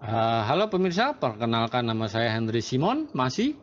Halo pemirsa, perkenalkan nama saya Henry Simon, masih.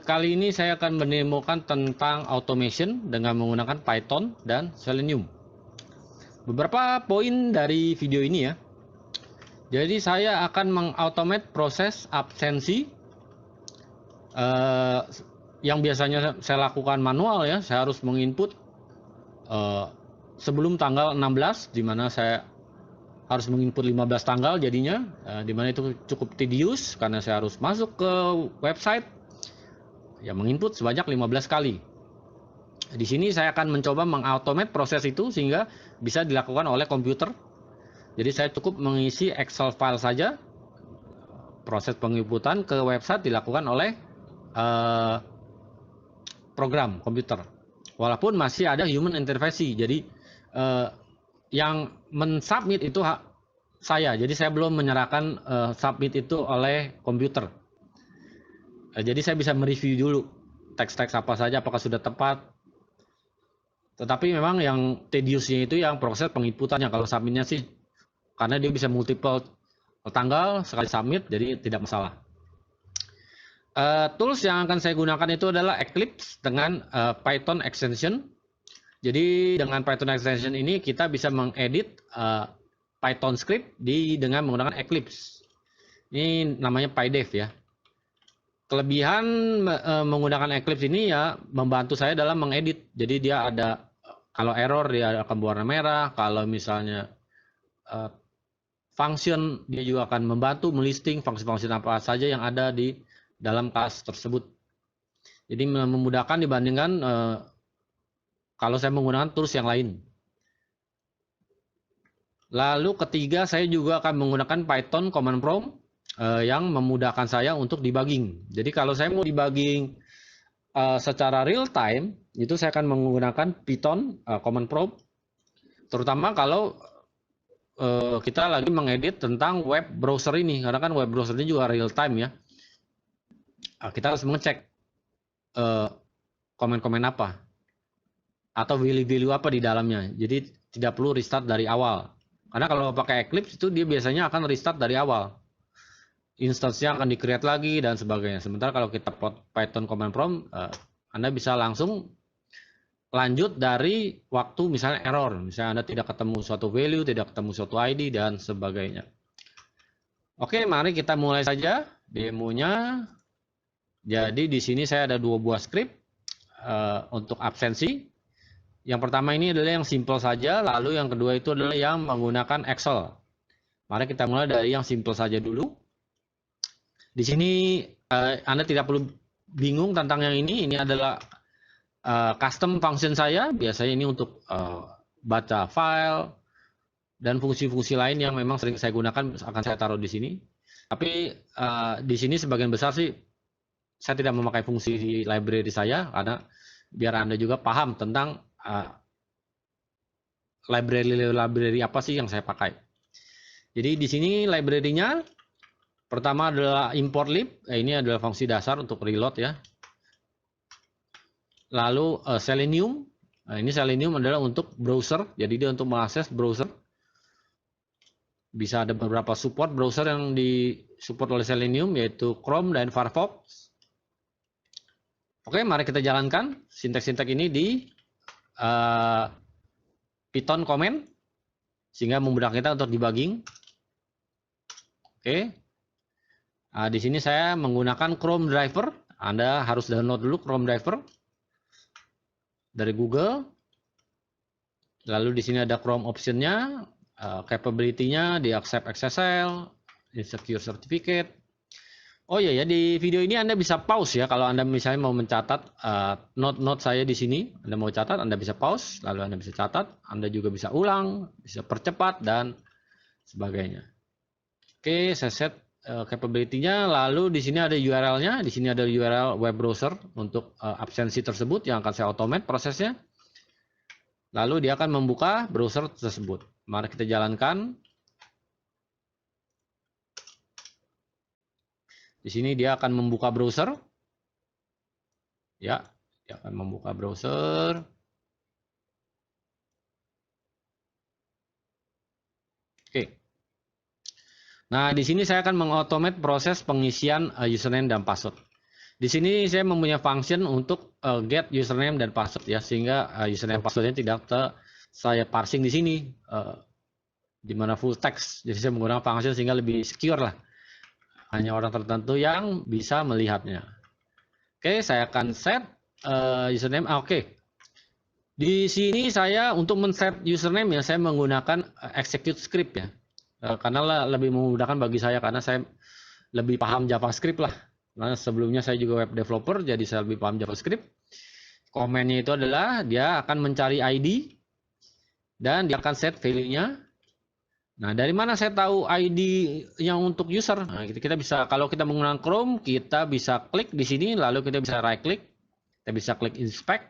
Kali ini saya akan mendemokan tentang automation dengan menggunakan Python dan Selenium. Beberapa poin dari video ini ya. Jadi saya akan mengautomate proses absensi eh, yang biasanya saya lakukan manual ya. Saya harus menginput sebelum tanggal 16, di mana saya harus menginput 15 tanggal jadinya, di mana itu cukup tedious karena saya harus masuk ke website ya, menginput sebanyak 15 kali. Di sini saya akan mencoba mengautomate proses itu sehingga bisa dilakukan oleh komputer. Jadi saya cukup mengisi Excel file saja, proses penginputan ke website dilakukan oleh program komputer. Walaupun masih ada human intervensi. Jadi yang mensubmit itu saya. Jadi saya belum menyerahkan submit itu oleh komputer. Jadi saya bisa mereview dulu teks-teks apa saja apakah sudah tepat. Tetapi memang yang tediousnya itu yang proses penginputannya. Kalau submitnya sih karena dia bisa multiple tanggal sekali submit, jadi tidak masalah. Tools yang akan saya gunakan itu adalah Eclipse dengan Python extension. Jadi dengan Python extension ini kita bisa mengedit Python script dengan menggunakan Eclipse. Ini namanya PyDev ya. Kelebihan menggunakan Eclipse ini ya membantu saya dalam mengedit. Jadi dia ada, kalau error dia akan berwarna merah, kalau misalnya function dia juga akan membantu melisting fungsi-fungsi apa saja yang ada di dalam kelas tersebut. Jadi memudahkan dibandingkan kalau saya menggunakan tools yang lain. Lalu ketiga, saya juga akan menggunakan Python command prompt yang memudahkan saya untuk debugging. Jadi kalau saya mau debugging secara real time, itu saya akan menggunakan Python command prompt, terutama kalau kita lagi mengedit tentang web browser ini, karena kan web browser ini juga real time ya. Kita harus mengecek komen-komen apa atau value-value apa di dalamnya. Jadi tidak perlu restart dari awal. Karena kalau pakai Eclipse itu dia biasanya akan restart dari awal. Instance-nya akan di-create lagi dan sebagainya. Sementara kalau kita Python command prompt, Anda bisa langsung lanjut dari waktu misalnya error. Misalnya Anda tidak ketemu suatu value, tidak ketemu suatu ID, dan sebagainya. Oke, mari kita mulai saja demonya. Jadi di sini saya ada dua buah script untuk absensi. Yang pertama ini adalah yang simple saja, lalu yang kedua itu adalah yang menggunakan Excel. Mari kita mulai dari yang simple saja dulu. Di sini Anda tidak perlu bingung tentang yang ini. Ini adalah custom function saya. Biasanya ini untuk baca file dan fungsi-fungsi lain yang memang sering saya gunakan akan saya taruh di sini. Tapi di sini sebagian besar sih saya tidak memakai fungsi library saya karena biar Anda juga paham tentang library apa sih yang saya pakai. Jadi di sini library-nya pertama adalah import lib, ini adalah fungsi dasar untuk reload ya. Lalu Selenium, ini Selenium adalah untuk browser, jadi dia untuk mengakses browser. Bisa ada beberapa support browser yang disupport oleh Selenium, yaitu Chrome dan Firefox. Oke, mari kita jalankan sintek-sintek ini di Python command sehingga memudahkan kita untuk debugging. Oke. Nah, di sini saya menggunakan Chrome driver. Anda harus download dulu Chrome driver dari Google. Lalu di sini ada Chrome optionnya, capability-nya di accept SSL, insecure certificate. Oh iya ya, di video ini Anda bisa pause ya kalau Anda misalnya mau mencatat note-note saya di sini. Anda mau catat, Anda bisa pause, lalu Anda bisa catat, Anda juga bisa ulang, bisa percepat dan sebagainya. Oke, saya set capability-nya, lalu di sini ada URL-nya, di sini ada URL web browser untuk absensi tersebut yang akan saya automate prosesnya. Lalu dia akan membuka browser tersebut. Mari kita jalankan. Di sini dia akan membuka browser. Ya, dia akan membuka browser. Oke. Nah, di sini saya akan mengautomate proses pengisian username dan password. Di sini saya mempunyai function untuk get username dan password ya, sehingga username passwordnya tidak saya parsing di sini, di mana full text. Jadi saya menggunakan function sehingga lebih secure lah. Hanya orang tertentu yang bisa melihatnya. Oke, saya akan set username. Oke. Di sini saya untuk men-set username ya, saya menggunakan execute script ya. Karena lebih memudahkan bagi saya, karena saya lebih paham JavaScript lah. Karena sebelumnya saya juga web developer, jadi saya lebih paham JavaScript. Komennya itu adalah dia akan mencari ID dan dia akan set value-nya. Nah, dari mana saya tahu ID yang untuk user? Nah, kita bisa, kalau kita menggunakan Chrome, kita bisa klik di sini, lalu kita bisa right click, kita bisa klik inspect.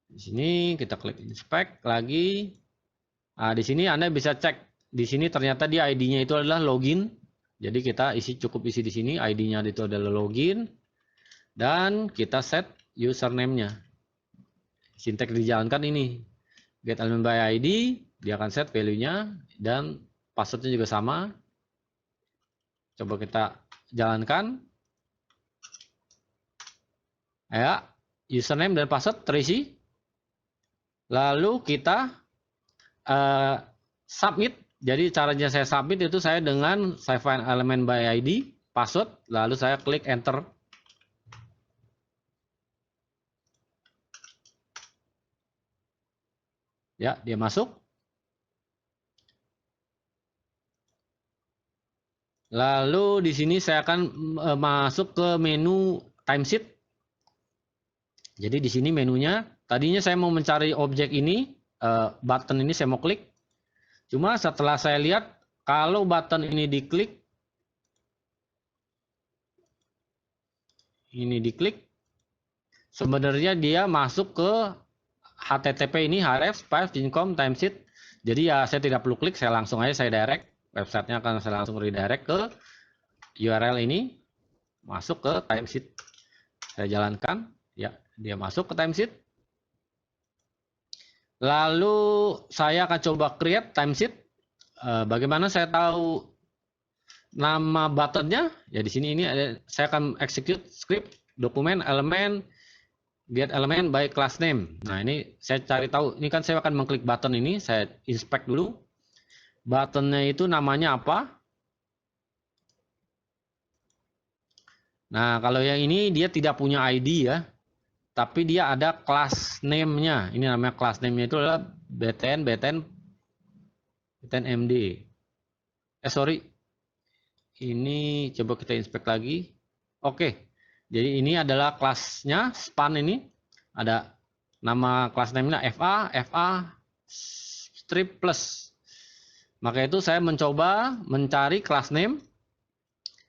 Di sini kita klik inspect lagi. Nah, di sini Anda bisa cek. Di sini ternyata dia ID-nya itu adalah login. Jadi kita cukup isi di sini, ID-nya itu adalah login. Dan kita set username-nya. Sintek dijalankan ini. Get element by ID, dia akan set value-nya, dan password-nya juga sama. Coba kita jalankan. Ya, username dan password terisi. Lalu kita submit. Jadi caranya saya submit itu saya dengan saya find element by ID, password, lalu saya klik enter. Ya, dia masuk. Lalu di sini saya akan masuk ke menu timesheet. Jadi di sini menunya, tadinya saya mau mencari objek ini, button ini saya mau klik. Cuma setelah saya lihat, kalau button ini diklik, sebenarnya dia masuk ke HTTP ini, href/fincom timesheet. Jadi ya saya tidak perlu klik, saya langsung aja saya direct. Websitenya akan saya langsung redirect ke URL ini, masuk ke timesheet. Saya jalankan, ya dia masuk ke timesheet. Lalu saya akan coba create timesheet. Bagaimana saya tahu nama buttonnya? Ya di sini ini ada, saya akan execute script dokumen elemen get element by class name. Nah ini saya cari tahu, ini kan saya akan mengklik button ini, saya inspect dulu. Buttonnya itu namanya apa? Nah kalau yang ini dia tidak punya ID ya, tapi dia ada class name-nya. Ini namanya class name-nya itu adalah btn MD. Sorry, ini coba kita inspect lagi. Oke, jadi ini adalah kelasnya span ini. Ada nama kelas name-nya FA strip plus. Maka itu saya mencoba mencari kelas name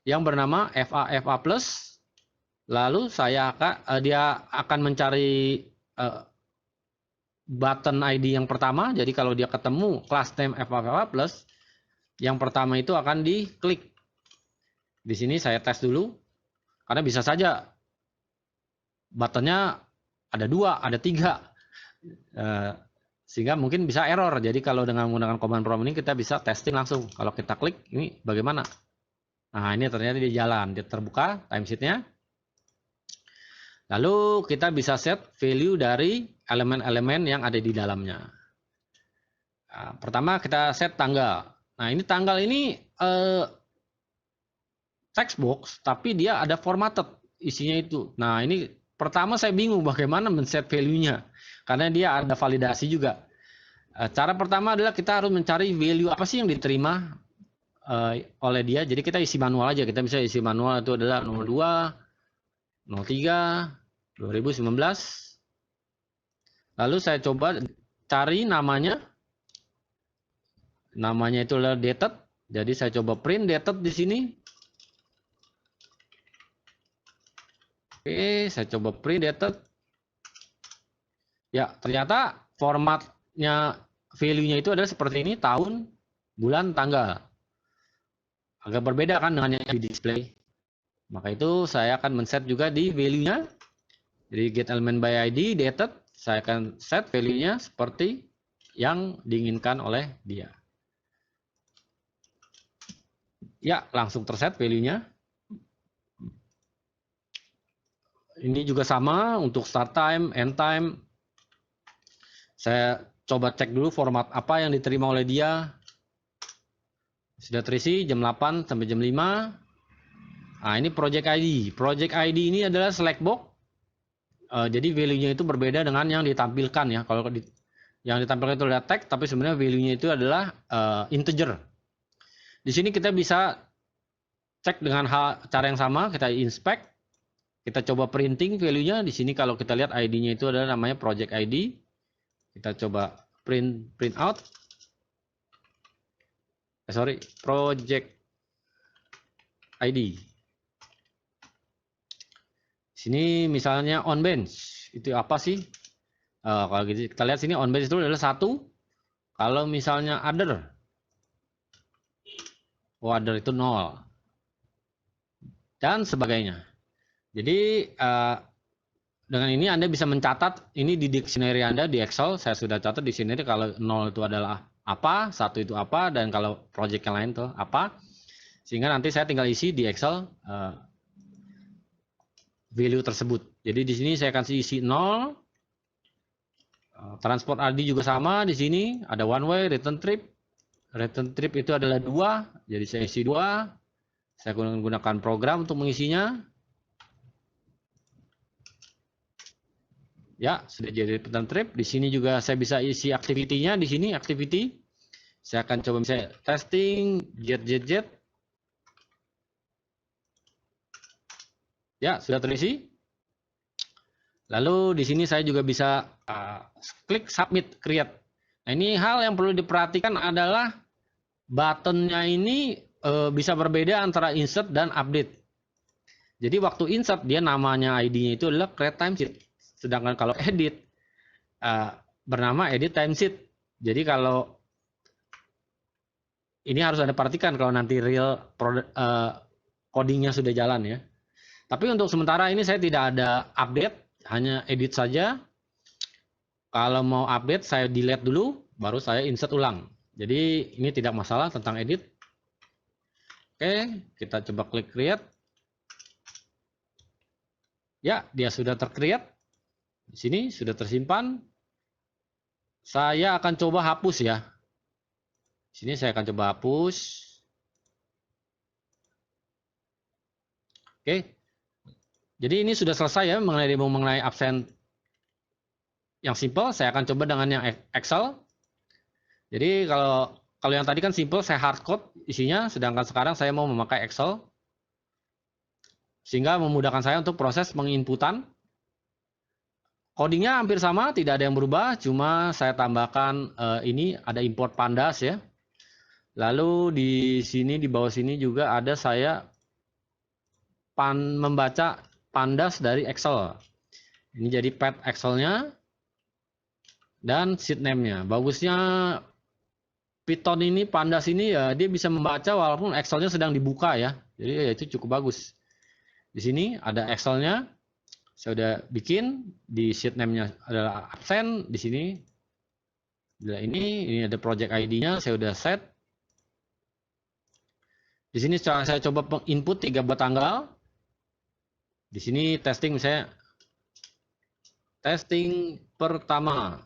yang bernama FA plus. Lalu dia akan mencari button ID yang pertama. Jadi kalau dia ketemu kelas name FA plus, yang pertama itu akan diklik. Di sini saya tes dulu, karena bisa saja buttonnya ada 2, ada 3, sehingga mungkin bisa error. Jadi kalau dengan menggunakan command prompt ini kita bisa testing langsung. Kalau kita klik ini bagaimana? Nah ini ternyata dia jalan, dia terbuka timesheet-nya. Lalu kita bisa set value dari elemen-elemen yang ada di dalamnya. Nah, pertama kita set tanggal. Nah ini tanggal ini text box, tapi dia ada formatted isinya itu. Nah ini pertama saya bingung bagaimana men-set value-nya, karena dia ada validasi juga. Cara pertama adalah kita harus mencari value apa sih yang diterima oleh dia. Jadi kita isi manual aja. Kita bisa isi manual itu adalah 02, 03, 2019. Lalu saya coba cari namanya. Namanya itu adalah dated. Jadi saya coba print dated di sini. Oke, saya coba print dated. Ya, ternyata formatnya value-nya itu adalah seperti ini, tahun, bulan, tanggal. Agak berbeda kan dengan yang di display. Maka itu saya akan men-set juga di value-nya. Jadi get element by ID, dated, saya akan set value-nya seperti yang diinginkan oleh dia. Ya, langsung terset value-nya. Ini juga sama untuk start time, end time. Saya coba cek dulu format apa yang diterima oleh dia. Sudah terisi jam 8 sampai jam 5. Nah, ini project ID. Project ID ini adalah select box. Jadi value-nya itu berbeda dengan yang ditampilkan ya. Kalau yang ditampilkan itu adalah tag, tapi sebenarnya value-nya itu adalah integer. Di sini kita bisa cek dengan cara yang sama, kita inspect, kita coba printing value-nya. Di sini kalau kita lihat ID-nya itu adalah namanya project ID. Kita coba print out. Project ID. Sini misalnya on bench, itu apa sih? Kalau gitu kita lihat sini on bench itu adalah 1. Kalau misalnya other itu 0 dan sebagainya. Jadi dengan ini Anda bisa mencatat ini di dictionary Anda di Excel. Saya sudah catat di sini kalau 0 itu adalah apa, 1 itu apa, dan kalau project yang lain itu apa. Sehingga nanti saya tinggal isi di Excel value tersebut. Jadi di sini saya akan isi 0. Transport ID juga sama, di sini ada one way, return trip. Return trip itu adalah 2, jadi saya isi 2. Saya gunakan program untuk mengisinya. Ya, sudah jadi return trip. Di sini juga saya bisa isi activity-nya, di sini activity. Saya akan coba misalnya testing jet. Ya, sudah terisi. Lalu di sini saya juga bisa klik submit create. Nah, ini hal yang perlu diperhatikan adalah buttonnya ini bisa berbeda antara insert dan update. Jadi waktu insert dia namanya ID-nya itu adalah create timesheet. Sedangkan kalau edit bernama edit timesheet. Jadi kalau ini harus Anda perhatikan kalau nanti real codingnya sudah jalan ya. Tapi untuk sementara ini saya tidak ada update, hanya edit saja. Kalau mau update saya delete dulu, baru saya insert ulang. Jadi ini tidak masalah tentang edit. Oke, kita coba klik create. Ya, dia sudah tercreate. Di sini sudah tersimpan. Saya akan coba hapus ya. Di sini saya akan coba hapus. Oke. Jadi ini sudah selesai ya mengenai absen yang simple. Saya akan coba dengan yang Excel. Jadi kalau yang tadi kan simple, saya hardcode isinya, sedangkan sekarang saya mau memakai Excel. Sehingga memudahkan saya untuk proses penginputan. Codingnya hampir sama, tidak ada yang berubah, cuma saya tambahkan ini ada import pandas ya. Lalu di sini di bawah sini juga ada saya membaca pandas dari Excel. Ini jadi path Excel-nya dan sheet name-nya. Bagusnya Python ini, pandas ini ya dia bisa membaca walaupun Excel-nya sedang dibuka ya. Jadi ya itu cukup bagus. Di sini ada Excel-nya. Saya udah bikin, di sheet name-nya adalah absen, di sini adalah ini ada project ID-nya, saya udah set. Di sini saya coba input 3 buah tanggal. Di sini testing misalnya testing pertama.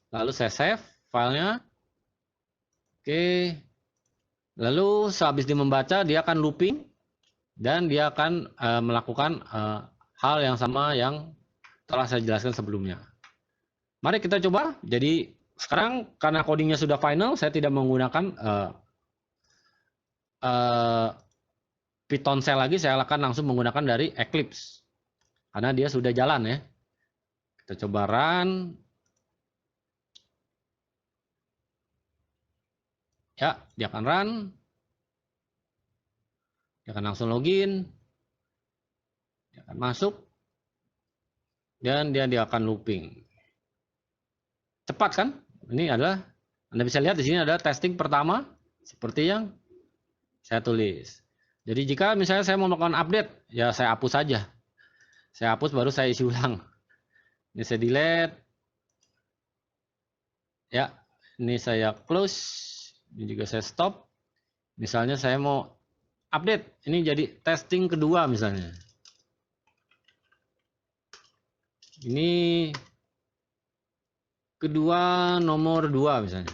Lalu saya save filenya. Oke. Lalu sehabis dia membaca, dia akan looping dan dia akan melakukan hal yang sama yang telah saya jelaskan sebelumnya. Mari kita coba. Jadi sekarang karena codingnya sudah final, saya tidak menggunakan Python shell lagi, saya akan langsung menggunakan dari Eclipse karena dia sudah jalan ya. Kita coba run. Ya, dia akan run. Dia akan langsung login. Dia akan masuk. Dan dia akan looping. Cepat kan? Ini adalah, Anda bisa lihat di sini ada testing pertama seperti yang saya tulis. Jadi jika misalnya saya mau melakukan update, ya saya hapus saja. Saya hapus baru saya isi ulang. Ini saya delete. Ya, ini saya close. Ini juga saya stop. Misalnya saya mau update. Ini jadi testing kedua misalnya. Ini kedua nomor 2 misalnya.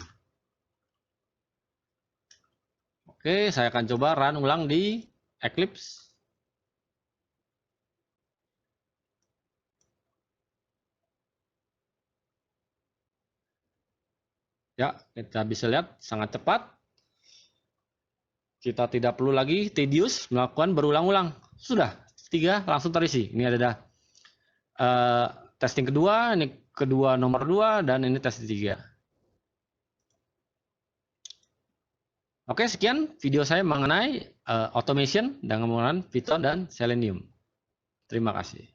Oke, saya akan coba run ulang di Eclipse. Ya, kita bisa lihat sangat cepat. Kita tidak perlu lagi tedious melakukan berulang-ulang. Sudah, 3 langsung terisi. Ini ada testing kedua, ini kedua nomor 2, dan ini testing 3. Oke, sekian video saya mengenai automation dengan menggunakan Python dan Selenium. Terima kasih.